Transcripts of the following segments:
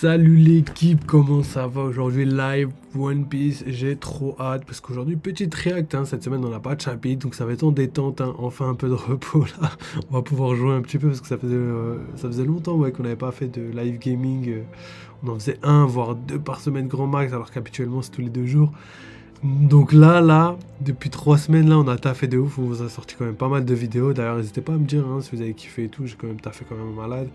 Salut l'équipe, comment ça va aujourd'hui? Live One Piece, j'ai trop hâte parce qu'aujourd'hui petite react, cette semaine on n'a pas de chapitre donc ça va être en détente, enfin un peu de repos là, on va pouvoir jouer un petit peu parce que ça faisait longtemps qu'on n'avait pas fait de live gaming, on en faisait un voire deux par semaine grand max alors qu'habituellement c'est tous les 2 jours. Donc là, depuis 3 semaines là on a taffé de ouf, on vous a sorti quand même pas mal de vidéos, d'ailleurs n'hésitez pas à me dire si vous avez kiffé et tout, j'ai quand même taffé quand même malade.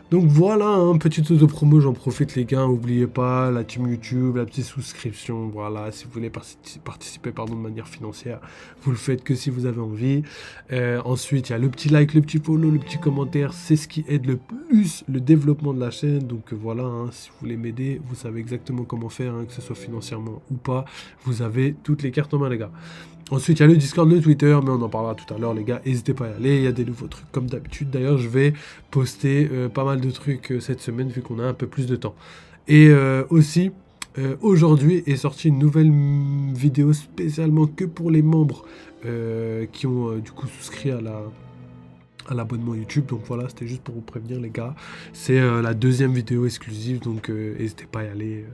Donc voilà, petite auto-promo, j'en profite les gars, n'oubliez pas la team YouTube, la petite souscription, voilà, si vous voulez participer de manière financière, vous le faites que si vous avez envie. Ensuite, il y a le petit like, le petit follow, le petit commentaire, c'est ce qui aide le plus le développement de la chaîne. Donc voilà, si vous voulez m'aider, vous savez exactement comment faire, que ce soit financièrement ou pas, vous avez toutes les cartes en main les gars. Ensuite, il y a le Discord, le Twitter, mais on en parlera tout à l'heure, les gars. N'hésitez pas à y aller. Il y a des nouveaux trucs comme d'habitude. D'ailleurs, je vais poster pas mal de trucs cette semaine, vu qu'on a un peu plus de temps. Et aussi, aujourd'hui est sortie une nouvelle vidéo spécialement que pour les membres qui ont du coup souscrit à l'abonnement YouTube. Donc voilà, c'était juste pour vous prévenir, les gars. C'est la deuxième vidéo exclusive, donc n'hésitez pas à y aller.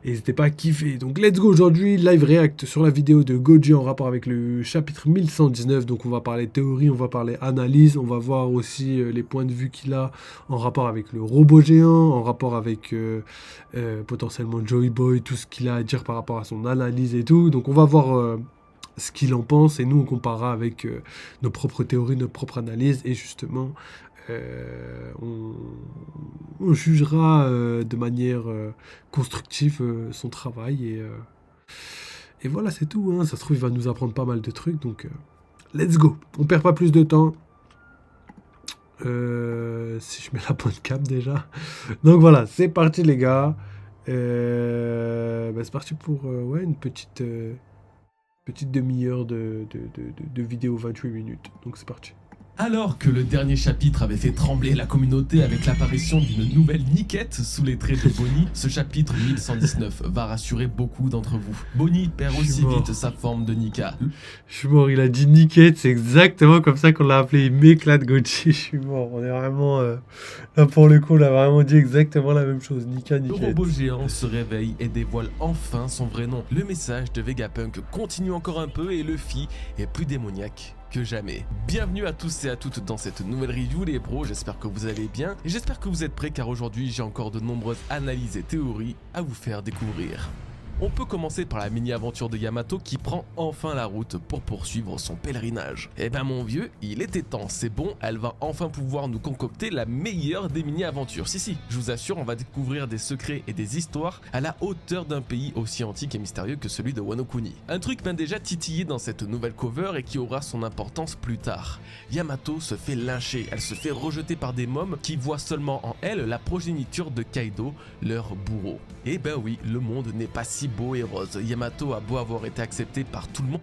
N'hésitez pas à kiffer. Donc let's go aujourd'hui, live react sur la vidéo de Goji en rapport avec le chapitre 1119. Donc on va parler théorie, on va parler analyse, on va voir aussi les points de vue qu'il a en rapport avec le robot géant, en rapport avec potentiellement Joy Boy, tout ce qu'il a à dire par rapport à son analyse et tout. Donc on va voir ce qu'il en pense et nous on comparera avec nos propres théories, nos propres analyses et justement on jugera de manière constructive son travail et voilà c'est tout, ça se trouve il va nous apprendre pas mal de trucs donc let's go, on perd pas plus de temps. Si je mets la bonne cam déjà donc voilà c'est parti les gars, c'est parti pour une petite demi-heure de vidéo 28 minutes donc c'est parti. Alors que le dernier chapitre avait fait trembler la communauté avec l'apparition d'une nouvelle niquette sous les traits de Bonnie, ce chapitre 1119 va rassurer beaucoup d'entre vous. Bonnie perd aussi vite sa forme de Nika. Je suis mort, il a dit niquette, c'est exactement comme ça qu'on l'a appelé, il m'éclate Goji, je suis mort, on est vraiment... là pour le coup, on a vraiment dit exactement la même chose, Nika, niquette. Le robot géant se réveille et dévoile enfin son vrai nom. Le message de Vegapunk continue encore un peu et Luffy est plus démoniaque que jamais. Bienvenue à tous et à toutes dans cette nouvelle review les pros, j'espère que vous allez bien et j'espère que vous êtes prêts car aujourd'hui j'ai encore de nombreuses analyses et théories à vous faire découvrir. On peut commencer par la mini-aventure de Yamato qui prend enfin la route pour poursuivre son pèlerinage. Eh ben mon vieux, il était temps, c'est bon, elle va enfin pouvoir nous concocter la meilleure des mini-aventures. Si, je vous assure, on va découvrir des secrets et des histoires à la hauteur d'un pays aussi antique et mystérieux que celui de Wano Kuni. Un truc m'a déjà titillé dans cette nouvelle cover et qui aura son importance plus tard. Yamato se fait lyncher, elle se fait rejeter par des mômes qui voient seulement en elle la progéniture de Kaido, leur bourreau. Et ben oui, le monde n'est pas si beau et rose. Yamato a beau avoir été accepté par tout le monde.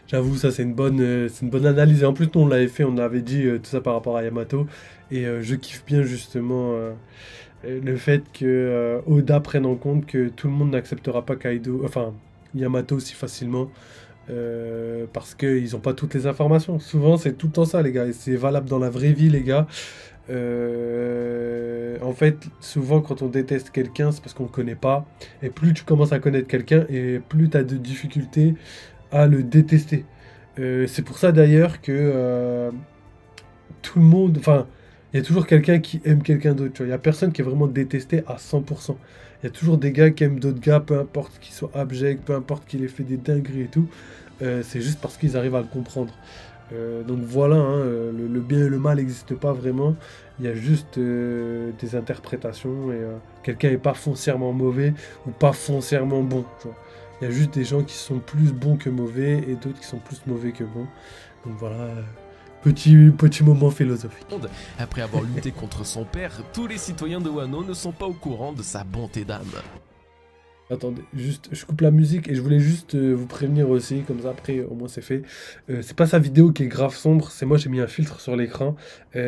J'avoue, ça c'est une bonne analyse. Et en plus, nous on l'avait fait, on avait dit tout ça par rapport à Yamato. Et je kiffe bien justement le fait que Oda prenne en compte que tout le monde n'acceptera pas Yamato si facilement. Parce qu'ils n'ont pas toutes les informations. Souvent, c'est tout le temps ça, les gars. Et c'est valable dans la vraie vie, les gars. En fait, souvent quand on déteste quelqu'un, c'est parce qu'on ne connaît pas. Et plus tu commences à connaître quelqu'un, et plus tu as de difficultés à le détester. C'est pour ça d'ailleurs que tout le monde... Enfin, il y a toujours quelqu'un qui aime quelqu'un d'autre. Il n'y a personne qui est vraiment détesté à 100%. Il y a toujours des gars qui aiment d'autres gars, peu importe qu'ils soient abjects, peu importe qu'il ait fait des dingueries et tout. C'est juste parce qu'ils arrivent à le comprendre. Donc voilà, le bien et le mal n'existent pas vraiment. Il y a juste des interprétations et quelqu'un n'est pas foncièrement mauvais ou pas foncièrement bon. Il y a juste des gens qui sont plus bons que mauvais et d'autres qui sont plus mauvais que bons. Donc voilà, petit moment philosophique. Après avoir lutté contre son père, tous les citoyens de Wano ne sont pas au courant de sa bonté d'âme. Attendez, juste, je coupe la musique et je voulais juste vous prévenir aussi, comme ça après au moins c'est fait. C'est pas sa vidéo qui est grave sombre, c'est moi j'ai mis un filtre sur l'écran, mais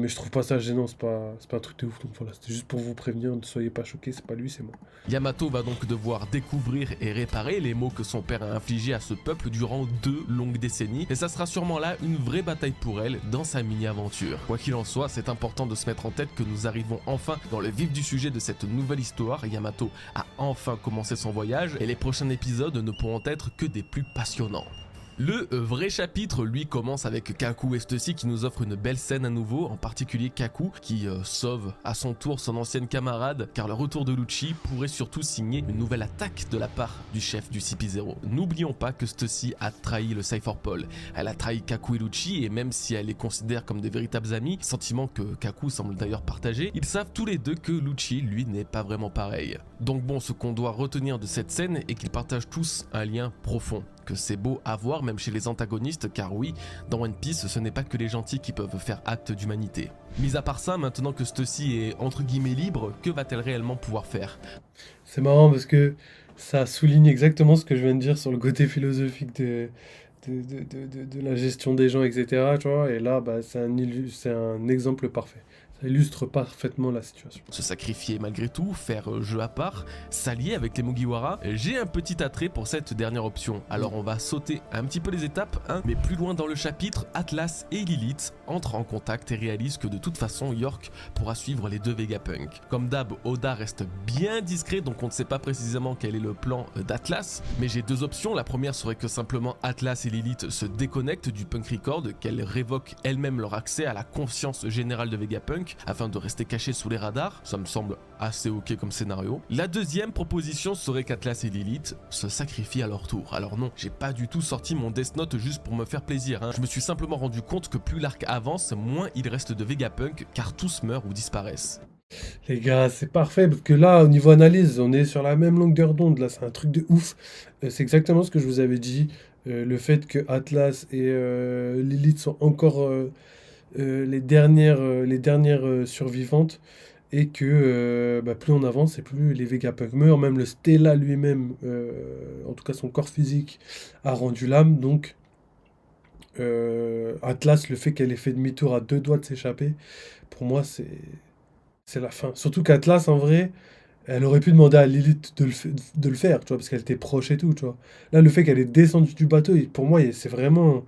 je trouve pas ça gênant, c'est pas un truc de ouf, donc voilà, c'était juste pour vous prévenir, ne soyez pas choqués, c'est pas lui, c'est moi. Yamato va donc devoir découvrir et réparer les maux que son père a infligés à ce peuple durant 2 longues décennies, et ça sera sûrement là une vraie bataille pour elle dans sa mini-aventure. Quoi qu'il en soit, c'est important de se mettre en tête que nous arrivons enfin dans le vif du sujet de cette nouvelle histoire. Yamato a enfin commencé son voyage, et les prochains épisodes ne pourront être que des plus passionnants. Le vrai chapitre, lui, commence avec Kaku et Stussy qui nous offrent une belle scène à nouveau, en particulier Kaku qui sauve à son tour son ancienne camarade, car le retour de Lucci pourrait surtout signer une nouvelle attaque de la part du chef du CP0. N'oublions pas que Stussy a trahi le Cypherpole, elle a trahi Kaku et Lucci, et même si elle les considère comme des véritables amis, sentiment que Kaku semble d'ailleurs partager, ils savent tous les deux que Lucci, lui, n'est pas vraiment pareil. Donc bon, ce qu'on doit retenir de cette scène est qu'ils partagent tous un lien profond, que c'est beau à voir même chez les antagonistes, car oui, dans One Piece, ce n'est pas que les gentils qui peuvent faire acte d'humanité. Mis à part ça, maintenant que Stussy est entre guillemets libre, que va-t-elle réellement pouvoir faire? C'est marrant parce que ça souligne exactement ce que je viens de dire sur le côté philosophique de la gestion des gens, etc. Tu vois, et là, bah, c'est un exemple parfait. Ça illustre parfaitement la situation. Se sacrifier malgré tout, faire jeu à part, s'allier avec les Mugiwara, j'ai un petit attrait pour cette dernière option. Alors on va sauter un petit peu les étapes, hein, mais plus loin dans le chapitre, Atlas et Lilith entrent en contact et réalisent que de toute façon York pourra suivre les deux Vegapunk. Comme d'hab, Oda reste bien discret, donc on ne sait pas précisément quel est le plan d'Atlas, mais j'ai deux options. La première serait que simplement Atlas et Lilith se déconnectent du Punk Record, qu'elles révoquent elles-mêmes leur accès à la conscience générale de Vegapunk afin de rester cachés sous les radars. Ça me semble assez ok comme scénario. La deuxième proposition serait qu'Atlas et Lilith se sacrifient à leur tour. Alors non, j'ai pas du tout sorti mon Death Note juste pour me faire plaisir, hein. Je me suis simplement rendu compte que plus l'arc avance, moins il reste de Vegapunk, car tous meurent ou disparaissent. Les gars, c'est parfait parce que là, au niveau analyse, on est sur la même longueur d'onde. Là, c'est un truc de ouf. C'est exactement ce que je vous avais dit. Le fait que Atlas et Lilith sont encore les dernières survivantes et que bah, plus on avance et plus les Vegapunk meurent. Même le Stella lui-même, en tout cas son corps physique, a rendu l'âme. Donc Atlas, le fait qu'elle ait fait demi-tour à deux doigts de s'échapper, pour moi, c'est la fin. Surtout qu'Atlas, en vrai, elle aurait pu demander à Lilith de le faire, tu vois, parce qu'elle était proche et tout, tu vois. Là, le fait qu'elle est descendue du bateau, pour moi, c'est vraiment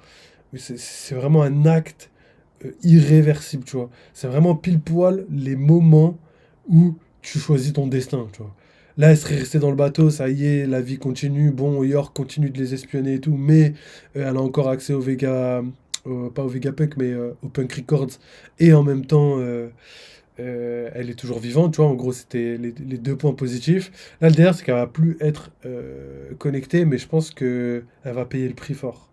un acte irréversible, tu vois. C'est vraiment pile poil les moments où tu choisis ton destin, tu vois. Là, elle serait restée dans le bateau, ça y est, la vie continue. Bon, York continue de les espionner et tout, mais elle a encore accès au Vega, pas au Vegapunk, mais au Punk Records, et en même temps, elle est toujours vivante, tu vois. En gros, c'était les deux points positifs. Là, le derrière, c'est qu'elle va plus être connectée, mais je pense que elle va payer le prix fort.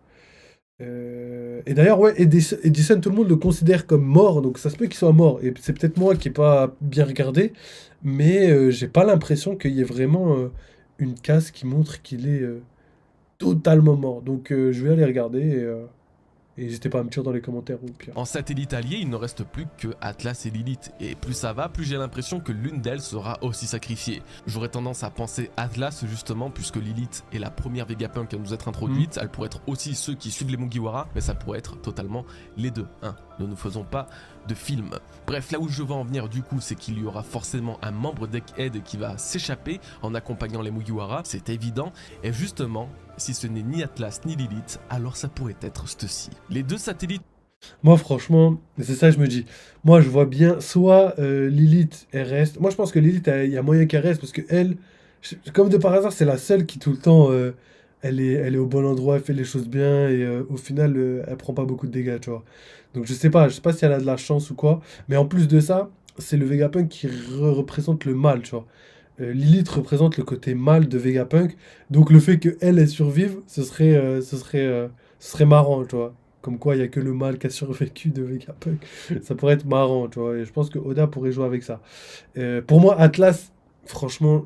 Et d'ailleurs, ouais, Edison, tout le monde le considère comme mort, donc ça se peut qu'il soit mort. Et c'est peut-être moi qui n'ai pas bien regardé, mais j'ai pas l'impression qu'il y ait vraiment une case qui montre qu'il est totalement mort. Donc je vais aller regarder et n'hésitez pas à me dire dans les commentaires ou pire. En satellite allié, il ne reste plus que Atlas et Lilith, et plus ça va, plus j'ai l'impression que l'une d'elles sera aussi sacrifiée. J'aurais tendance à penser Atlas justement, puisque Lilith est la première Vegapunk à nous être introduite, elle pourrait être aussi ceux qui suivent les Mugiwara, mais ça pourrait être totalement les deux. Ne nous faisons pas de film. Bref, là où je veux en venir du coup, c'est qu'il y aura forcément un membre d'Egghead qui va s'échapper en accompagnant les Mugiwara, c'est évident, et justement, si ce n'est ni Atlas ni Lilith, alors ça pourrait être Stussy. Les deux satellites. Moi, franchement, c'est ça, je me dis. Moi, je vois bien, soit Lilith, elle reste. Moi, je pense que Lilith, il y a moyen qu'elle reste, parce que elle, comme de par hasard, c'est la seule qui, tout le temps, elle est au bon endroit, elle fait les choses bien, et au final, elle prend pas beaucoup de dégâts, tu vois. Donc, je sais pas si elle a de la chance ou quoi, mais en plus de ça, c'est le Vegapunk qui représente le mal, tu vois. Lilith représente le côté mal de Vegapunk, donc le fait qu'elle, elle survive, ce serait marrant, tu vois. Comme quoi, il n'y a que le mal qui a survécu de Vegapunk. Ça pourrait être marrant, tu vois. Et je pense que Oda pourrait jouer avec ça. Pour moi, Atlas, franchement,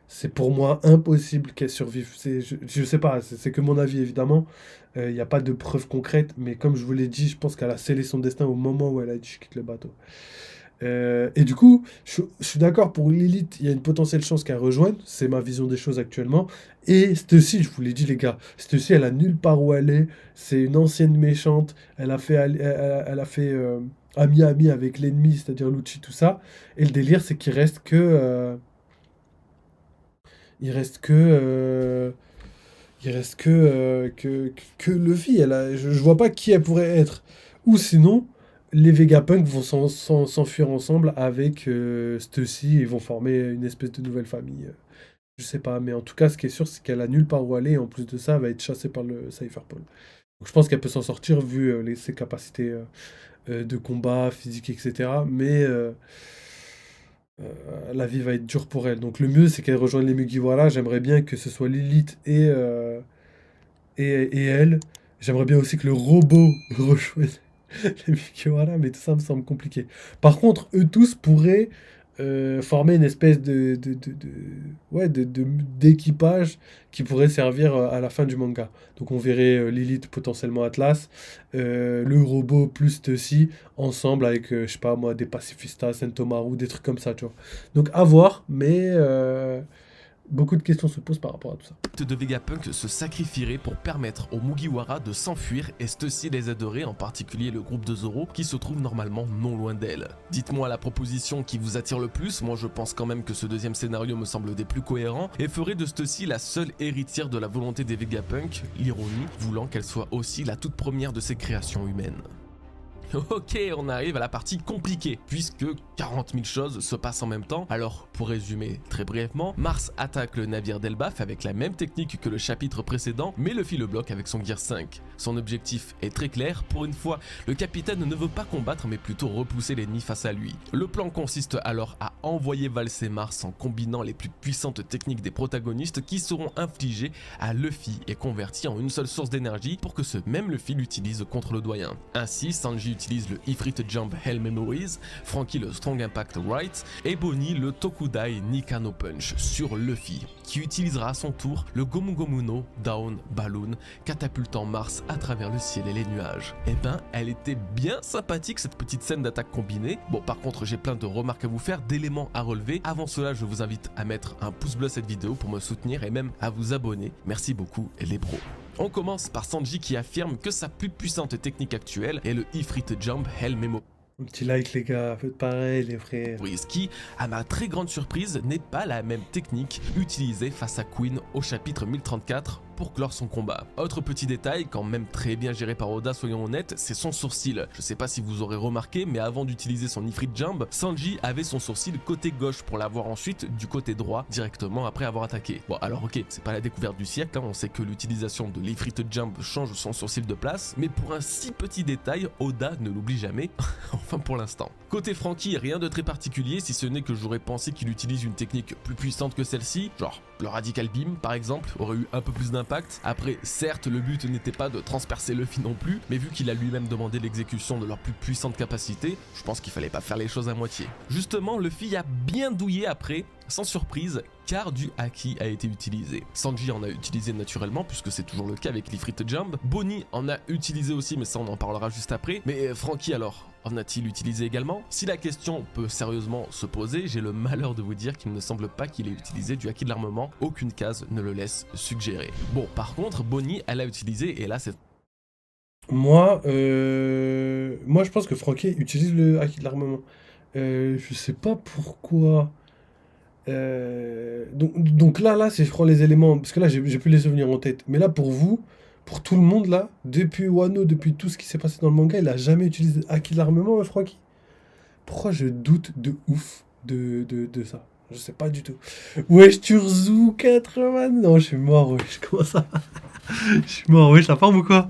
c'est pour moi impossible qu'elle survive. Je sais pas, c'est que mon avis, évidemment. Il n'y a pas de preuves concrètes, mais comme je vous l'ai dit, je pense qu'elle a scellé son destin au moment où elle a dit je quitte le bateau. Et du coup, je suis d'accord pour Lilith, il y a une potentielle chance qu'elle rejoigne, c'est ma vision des choses actuellement. Et Stussy, je vous l'ai dit les gars, Stussy, elle a nulle part où aller, c'est une ancienne méchante, elle a fait ami-ami avec l'ennemi, c'est-à-dire Lucci, tout ça. Et le délire, c'est qu'il reste que... il reste que... il reste que Luffy. Je vois pas qui elle pourrait être. Ou sinon, les Vegapunk vont s'enfuir ensemble avec Stussy et vont former une espèce de nouvelle famille. Je sais pas, mais en tout cas, ce qui est sûr, c'est qu'elle a nulle part où aller. Et en plus de ça, elle va être chassée par le Cypher Paul. Donc, je pense qu'elle peut s'en sortir vu ses capacités de combat, physique, etc. Mais la vie va être dure pour elle. Donc le mieux, c'est qu'elle rejoigne les Mugiwara. J'aimerais bien que ce soit Lilith et elle. J'aimerais bien aussi que le robot rejoigne les Mugiwara, mais tout ça me semble compliqué. Par contre, eux tous pourraient former une espèce ouais, d'équipage qui pourrait servir à la fin du manga. Donc on verrait Lilith potentiellement Atlas, le robot plus Stussy, ensemble avec, je sais pas moi, des pacifistas, Sentomaru, des trucs comme ça, tu vois. Donc à voir, mais beaucoup de questions se posent par rapport à tout ça. De Vegapunk se sacrifierait pour permettre aux Mugiwara de s'enfuir et Stussy les aiderait, en particulier le groupe de Zoro qui se trouve normalement non loin d'elle. Dites-moi la proposition qui vous attire le plus, moi je pense quand même que ce deuxième scénario me semble des plus cohérents et ferait de Stussy la seule héritière de la volonté des Vegapunk, l'ironie voulant qu'elle soit aussi la toute première de ses créations humaines. Ok, on arrive à la partie compliquée, puisque 40 000 choses se passent en même temps. Alors, pour résumer très brièvement, Mars attaque le navire d'Elbaf avec la même technique que le chapitre précédent, mais Luffy le bloque avec son Gear 5. Son objectif est très clair, pour une fois, le capitaine ne veut pas combattre mais plutôt repousser l'ennemi face à lui. Le plan consiste alors à envoyer valser Mars en combinant les plus puissantes techniques des protagonistes qui seront infligées à Luffy et converties en une seule source d'énergie pour que ce même Luffy l'utilise contre le doyen. Ainsi, Sanji utilise le Ifrit Jump Hell Memories, Franky le Strong Impact Right et Bonnie le Tokudai Nikano Punch sur Luffy, qui utilisera à son tour le Gomu Gomu no Down Balloon, catapultant Mars à travers le ciel et les nuages. Eh ben, elle était bien sympathique cette petite scène d'attaque combinée. Bon, par contre, j'ai plein de remarques à vous faire, d'éléments à relever. Avant cela, je vous invite à mettre un pouce bleu à cette vidéo pour me soutenir et même à vous abonner. Merci beaucoup les pros. On commence par Sanji qui affirme que sa plus puissante technique actuelle est le Ifrit Jump Hell Memo. Un petit like les gars, faites pareil les frères. Ce qui, à ma très grande surprise, n'est pas la même technique utilisée face à Queen au chapitre 1034 pour clore son combat. Autre petit détail, quand même très bien géré par Oda, soyons honnêtes, c'est son sourcil. Je sais pas si vous aurez remarqué, mais avant d'utiliser son Ifrit Jump, Sanji avait son sourcil côté gauche pour l'avoir ensuite du côté droit directement après avoir attaqué. Bon alors ok, c'est pas la découverte du siècle, hein, on sait que l'utilisation de l'Ifrit Jump change son sourcil de place, mais pour un si petit détail, Oda ne l'oublie jamais, enfin pour l'instant. Côté Franky, rien de très particulier, si ce n'est que j'aurais pensé qu'il utilise une technique plus puissante que celle-ci, genre le Radical Beam par exemple, aurait eu un peu plus d'impact. Après, certes, le but n'était pas de transpercer Luffy non plus, mais vu qu'il a lui-même demandé l'exécution de leur plus puissante capacité, je pense qu'il fallait pas faire les choses à moitié. Justement, Luffy a bien douillé après, sans surprise, car du Haki a été utilisé. Sanji en a utilisé naturellement, puisque c'est toujours le cas avec l'Ifrit Jump. Bonnie en a utilisé aussi, mais ça on en parlera juste après. Mais Franky alors, en a-t-il utilisé également? Si la question peut sérieusement se poser, j'ai le malheur de vous dire qu'il ne semble pas qu'il ait utilisé du Haki de l'armement, aucune case ne le laisse suggérer. Bon, par contre, Bonnie, elle a utilisé, et là c'est... Moi, je pense que Franky utilise le Haki de l'armement. Je sais pas pourquoi. Donc là, si je prends les éléments, parce que là, j'ai plus les souvenirs en tête. Mais là, pour vous, pour tout le monde, là, depuis Wano, depuis tout ce qui s'est passé dans le manga, il a jamais utilisé Haki de l'armement, Franky. Pourquoi je doute de ouf de ça? Je sais pas du tout. Wesh, Turzu 80. Non, je suis mort, wesh. Comment ça? Je suis mort, wesh, la forme ou quoi?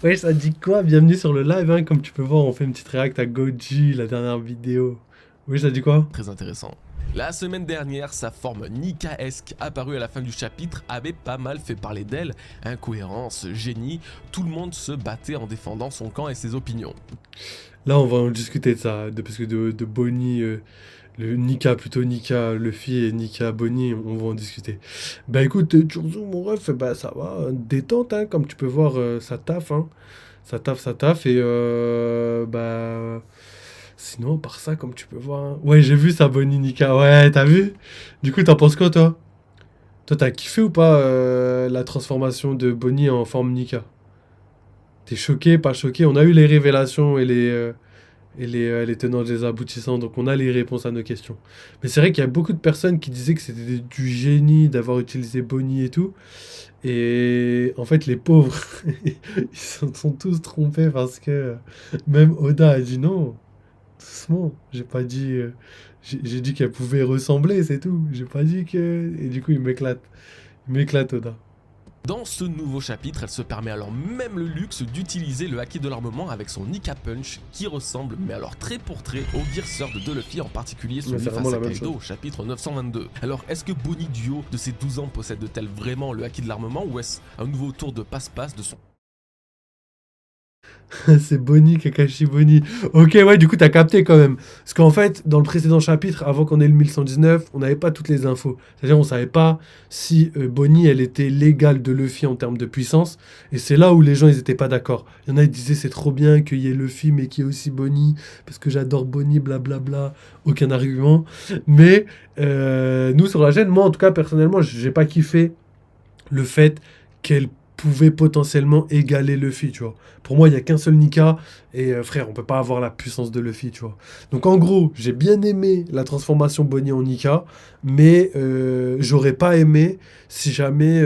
Wesh, ça dit quoi? Bienvenue sur le live, hein. Comme tu peux voir, on fait une petite réact à Goji, la dernière vidéo. Wesh, ça dit quoi? Très intéressant. La semaine dernière, sa forme Nika-esque apparue à la fin du chapitre avait pas mal fait parler d'elle. Incohérence, génie, tout le monde se battait en défendant son camp et ses opinions. Là, on va en discuter de ça, parce que de Bonnie, le Nika, plutôt Nika Luffy et Nika Bonnie, on va en discuter. Bah écoute, Turzu, mon ref, bah ça va, détente, hein, comme tu peux voir, ça taffe, hein. Ça taffe, et bah... Sinon, par ça, comme tu peux voir... hein. Ouais, j'ai vu ça, Bonnie Nika. Ouais, t'as vu? Du coup, t'en penses quoi, toi? Toi, t'as kiffé ou pas la transformation de Bonnie en forme Nika? T'es choqué, pas choqué? On a eu les révélations et les tenants des aboutissants, donc on a les réponses à nos questions. Mais c'est vrai qu'il y a beaucoup de personnes qui disaient que c'était du génie d'avoir utilisé Bonnie et tout. Et en fait, les pauvres, ils se sont tous trompés parce que même Oda a dit non, doucement. J'ai dit qu'elle pouvait ressembler, c'est tout. J'ai pas dit que. Et du coup, il m'éclate. Il m'éclate, Oda. Dans ce nouveau chapitre, elle se permet alors même le luxe d'utiliser le haki de l'armement avec son Nika Punch qui ressemble, mais alors trait pour trait, au Gear Sword de Luffy, en particulier celui c'est face vraiment à la même Kaido chose. au chapitre 922. Alors est-ce que Bonnie Duo de ses 12 ans possède-t-elle vraiment le haki de l'armement ou est-ce un nouveau tour de passe-passe de son C'est Bonnie, Kakashi Bonnie. Ok, ouais, du coup, t'as capté quand même. Parce qu'en fait, dans le précédent chapitre, avant qu'on ait le 1119, on n'avait pas toutes les infos. C'est-à-dire, on savait pas si Bonnie, elle était l'égale de Luffy en termes de puissance. Et c'est là où les gens, ils étaient pas d'accord. Il y en a, ils disaient, c'est trop bien qu'il y ait Luffy, mais qu'il y ait aussi Bonnie, parce que j'adore Bonnie, blablabla. Aucun argument. Mais nous, sur la chaîne, moi, en tout cas, personnellement, j'ai pas kiffé le fait qu'elle pouvait potentiellement égaler Luffy, tu vois. Pour moi, il n'y a qu'un seul Nika, et frère, on peut pas avoir la puissance de Luffy, tu vois. Donc en gros, j'ai bien aimé la transformation Bonnie en Nika, mais j'aurais pas aimé si jamais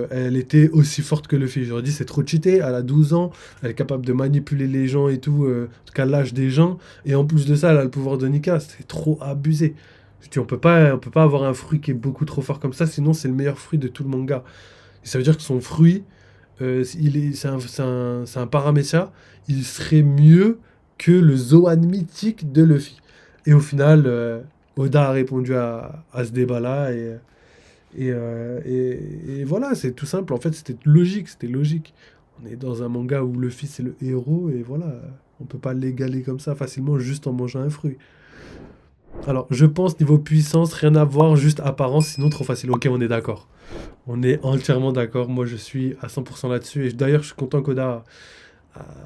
elle était aussi forte que Luffy. J'aurais dit, c'est trop cheaté, elle a 12 ans, elle est capable de manipuler les gens et tout, en tout cas l'âge des gens, et en plus de ça, elle a le pouvoir de Nika, c'est trop abusé. Je dis, on peut pas avoir un fruit qui est beaucoup trop fort comme ça, sinon c'est le meilleur fruit de tout le manga. Et ça veut dire que son fruit, c'est un paramécia, il serait mieux que le Zoan mythique de Luffy. Et au final, Oda a répondu à ce débat-là, et voilà, c'est tout simple. En fait, c'était logique, c'était logique. On est dans un manga où Luffy c'est le héros, et voilà, on peut pas l'égaler comme ça facilement juste en mangeant un fruit. Alors, je pense niveau puissance, rien à voir, juste apparence, sinon trop facile. Ok, on est d'accord. On est entièrement d'accord. Moi, je suis à 100% là-dessus. Et d'ailleurs, je suis content qu'Oda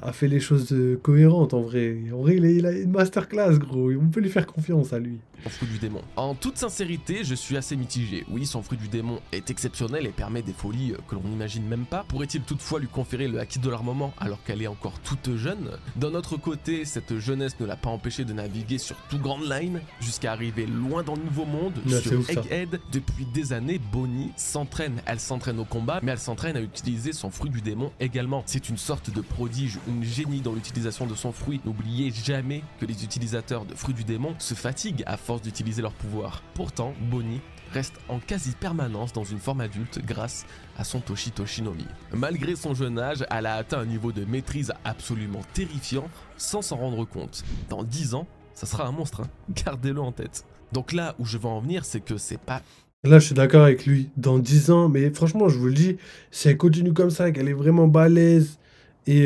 a fait les choses cohérentes en vrai. En vrai, il a une masterclass, gros. On peut lui faire confiance à lui. fruit du démon. En toute sincérité, je suis assez mitigé. Oui, son fruit du démon est exceptionnel et permet des folies que l'on n'imagine même pas. Pourrait-il toutefois lui conférer le haki de l'armement alors qu'elle est encore toute jeune? D'un autre côté, cette jeunesse ne l'a pas empêché de naviguer sur tout Grand Line jusqu'à arriver loin dans le nouveau monde, Ouais, c'est sur ouf, ça. Egghead. Depuis des années, Bonnie s'entraîne. Elle s'entraîne au combat, mais elle s'entraîne à utiliser son fruit du démon également. C'est une sorte de prodige, une génie dans l'utilisation de son fruit. N'oubliez jamais que les utilisateurs de fruits du démon se fatiguent à force d'utiliser leur pouvoir. Pourtant, Bonnie reste en quasi-permanence dans une forme adulte grâce à son Toshi Toshinomi. Malgré son jeune âge, elle a atteint un niveau de maîtrise absolument terrifiant sans s'en rendre compte. Dans 10 ans, ça sera un monstre, hein. Gardez-le en tête. Donc là où je veux en venir, c'est que c'est pas Là, je suis d'accord avec lui. Dans 10 ans, mais franchement, je vous le dis, si elle continue comme ça, qu'elle est vraiment balèze et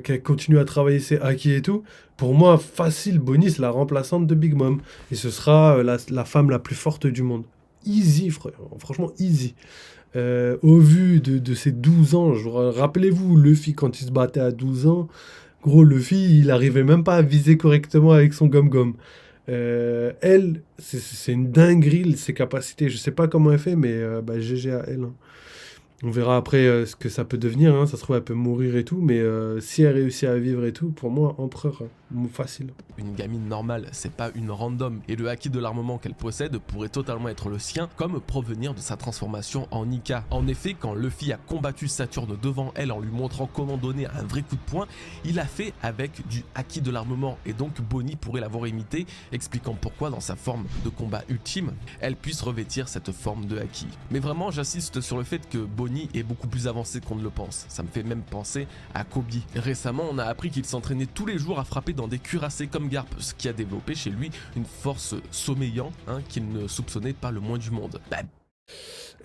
qu'elle continue à travailler ses acquis et tout, pour moi, facile, Bonnie, c'est la remplaçante de Big Mom. Et ce sera la femme la plus forte du monde. Easy, frère. Franchement, easy. Au vu de ses 12 ans, rappelez-vous, Luffy, quand il se battait à 12 ans, gros, Luffy, il arrivait même pas à viser correctement avec son gomme-gomme. Elle, c'est une dinguerie, ses capacités. Je sais pas comment elle fait, mais bah, GG à elle, hein. On verra après ce que ça peut devenir, hein. Ça se trouve, elle peut mourir et tout, mais si elle réussit à vivre et tout, pour moi, empereur, facile. une gamine normale, c'est pas une random, et le haki de l'armement qu'elle possède pourrait totalement être le sien, comme provenir de sa transformation en Nika. En effet, quand Luffy a combattu Saturne devant elle en lui montrant comment donner un vrai coup de poing, il l'a fait avec du haki de l'armement, et donc Bonnie pourrait l'avoir imité, expliquant pourquoi dans sa forme de combat ultime, elle puisse revêtir cette forme de haki. Mais vraiment, j'insiste sur le fait que Bonnie est beaucoup plus avancée qu'on ne le pense. Ça me fait même penser à Kobe. Récemment, on a appris qu'il s'entraînait tous les jours à frapper dans des cuirassés comme Garp, ce qui a développé chez lui une force sommeillante, hein, qu'il ne soupçonnait pas le moins du monde. Bah,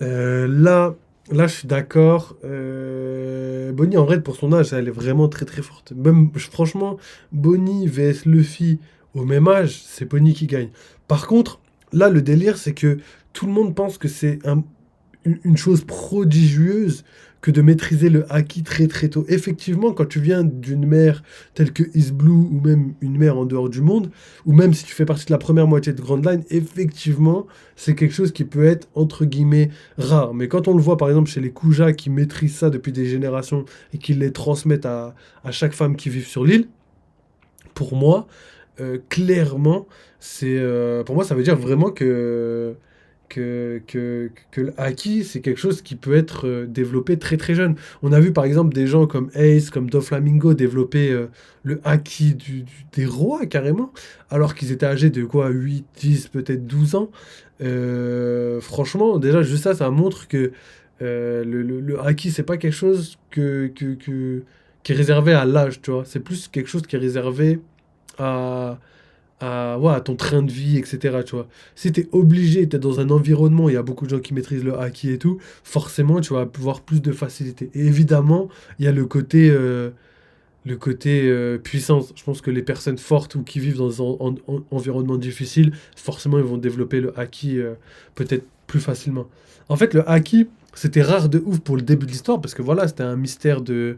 Là, je suis d'accord. Bonnie, en vrai, pour son âge, elle est vraiment très très forte. Même, franchement, Bonnie vs Luffy au même âge, c'est Bonnie qui gagne. Par contre, là, le délire, c'est que tout le monde pense que c'est une chose prodigieuse que de maîtriser le haki très très tôt. Effectivement, quand tu viens d'une mer telle que East Blue, ou même une mer en dehors du monde, ou même si tu fais partie de la première moitié de Grand Line, effectivement, c'est quelque chose qui peut être, entre guillemets, rare. Mais quand on le voit, par exemple, chez les Kuja qui maîtrisent ça depuis des générations et qui les transmettent à chaque femme qui vit sur l'île, pour moi, clairement, pour moi, ça veut dire vraiment que le haki, c'est quelque chose qui peut être développé très très jeune. On a vu par exemple des gens comme Ace, comme Doflamingo développer le haki des rois carrément, alors qu'ils étaient âgés de quoi, 8, 10, peut-être 12 ans. Franchement, déjà, juste ça, ça montre que le haki, c'est pas quelque chose qui est réservé à l'âge, tu vois. C'est plus quelque chose qui est réservé à, ouais, à ton train de vie, etc. Tu vois. Si tu es obligé, tu es dans un environnement, il y a beaucoup de gens qui maîtrisent le haki et tout, forcément, tu vas avoir plus de facilité. Et évidemment, il y a le côté puissance. Je pense que les personnes fortes ou qui vivent dans un environnement difficile, forcément, ils vont développer le haki peut-être plus facilement. En fait, le haki, c'était rare de ouf pour le début de l'histoire, parce que voilà, c'était un mystère de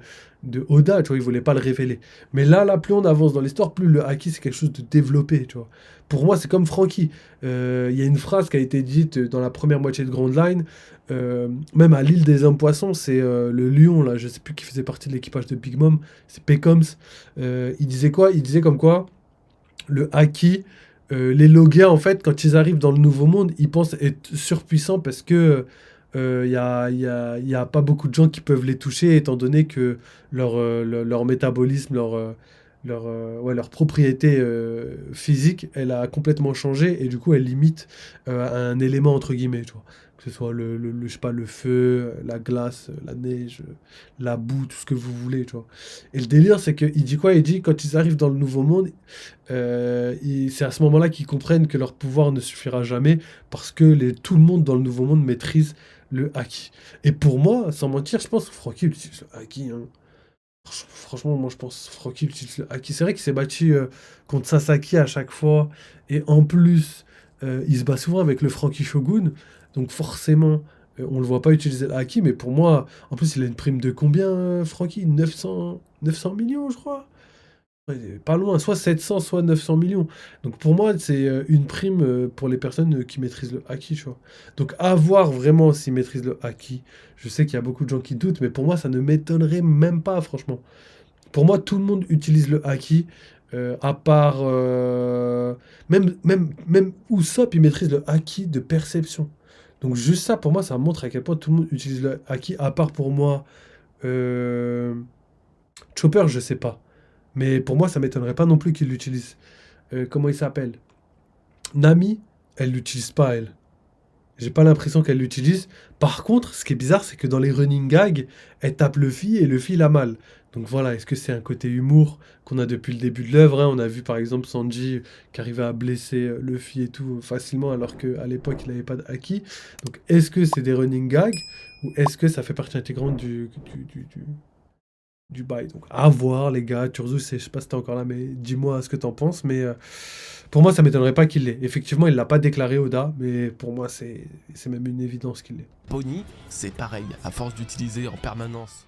Oda, tu vois, il voulait pas le révéler. Mais là, plus on avance dans l'histoire, plus le haki, c'est quelque chose de développé, tu vois. Pour moi, c'est comme Frankie. Il y a une phrase qui a été dite dans la première moitié de Grand Line, même à l'île des hommes poissons, c'est le lion, là, je sais plus qui faisait partie de l'équipage de Big Mom, c'est Pecoms. Il disait quoi? Il disait comme quoi le haki, les Logia, en fait, quand ils arrivent dans le Nouveau Monde, ils pensent être surpuissants parce que y a pas beaucoup de gens qui peuvent les toucher, étant donné que leur métabolisme, ouais, leur propriété physique, elle a complètement changé et du coup, elle limite un élément entre guillemets, tu vois. Que ce soit je sais pas, le feu, la glace, la neige, la boue, tout ce que vous voulez, tu vois. Et le délire, c'est qu'il dit quoi? Il dit quand ils arrivent dans le Nouveau Monde, c'est à ce moment-là qu'ils comprennent que leur pouvoir ne suffira jamais parce que tout le monde dans le Nouveau Monde maîtrise le haki. Et pour moi, sans mentir, je pense que Francky utilise le haki, hein. Franchement, moi je pense que Francky utilise le haki. C'est vrai qu'il s'est battu contre Sasaki à chaque fois. Et en plus, il se bat souvent avec le Franky Shogun. Donc forcément, on le voit pas utiliser le haki. Mais pour moi, en plus, il a une prime de combien, Francky? 900 millions, je crois. Ouais, pas loin, soit 700, soit 900 millions. Donc pour moi, c'est une prime pour les personnes qui maîtrisent le haki, tu vois. Donc à voir vraiment s'ils maîtrisent le haki. Je sais qu'il y a beaucoup de gens qui doutent, mais pour moi, ça ne m'étonnerait même pas, franchement. Pour moi, tout le monde utilise le haki, à part... même Usopp, il maîtrise le haki de perception. Donc juste ça, pour moi, ça montre à quel point tout le monde utilise le haki, à part pour moi... euh, Chopper, je sais pas. Mais pour moi, ça m'étonnerait pas non plus qu'il l'utilise. Comment il s'appelle? Nami, elle l'utilise pas, elle. J'ai pas l'impression qu'elle l'utilise. Par contre, ce qui est bizarre, c'est que dans les running gags, elle tape Luffy et Luffy l'a mal. Donc voilà, est-ce que c'est un côté humour qu'on a depuis le début de l'œuvre, hein? On a vu par exemple Sanji qui arrivait à blesser Luffy et tout facilement alors qu'à l'époque il n'avait pas de haki. Donc est-ce que c'est des running gags ou est-ce que ça fait partie intégrante du bail? Donc à voir les gars, Turzu, je sais pas si t'es encore là, mais dis-moi ce que t'en penses. Mais pour moi, ça m'étonnerait pas qu'il l'ait. Effectivement, il l'a pas déclaré Oda, mais pour moi, c'est même une évidence qu'il l'ait. Pony, c'est pareil, à force d'utiliser en permanence.